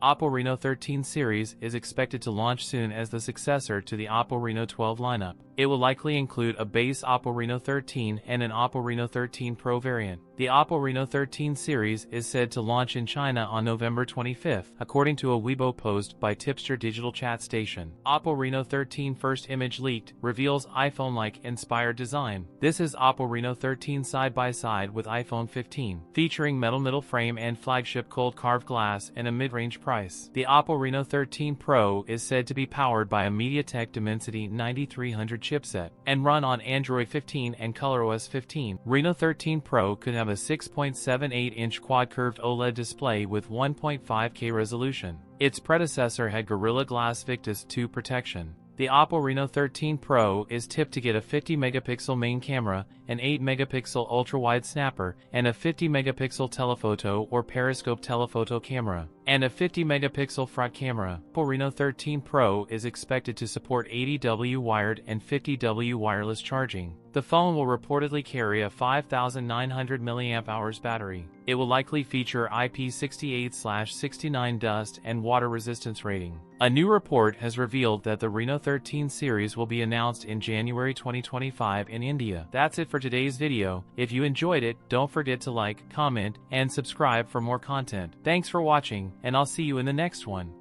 Oppo Reno 13 series is expected to launch soon as the successor to the Oppo Reno 12 lineup. It will likely include a base Oppo Reno 13 and an Oppo Reno 13 Pro variant. The Oppo Reno 13 series is said to launch in China on November 25th, according to a Weibo post by Tipster Digital Chat Station. Oppo Reno 13 first image leaked reveals iPhone-like inspired design. This is Oppo Reno 13 side-by-side with iPhone 15, featuring metal middle frame and flagship cold carved glass and a mid-range price. The Oppo Reno 13 Pro is said to be powered by a MediaTek Dimensity 9300 chipset and run on Android 15 and ColorOS 15. Reno 13 Pro could have a 6.78-inch quad-curved OLED display with 1.5K resolution. Its predecessor had Gorilla Glass Victus 2 protection. The Oppo Reno 13 Pro is tipped to get a 50-megapixel main camera, an 8-megapixel ultra-wide snapper, and a 50-megapixel telephoto or periscope telephoto camera, and a 50-megapixel front camera. Oppo Reno 13 Pro is expected to support 80W wired and 50W wireless charging. The phone will reportedly carry a 5,900 mAh battery. It will likely feature IP68/69 dust and water resistance rating. A new report has revealed that the Reno 13 series will be announced in January 2025 in India. That's it for today's video. If you enjoyed it, don't forget to like, comment, and subscribe for more content. Thanks for watching, and I'll see you in the next one.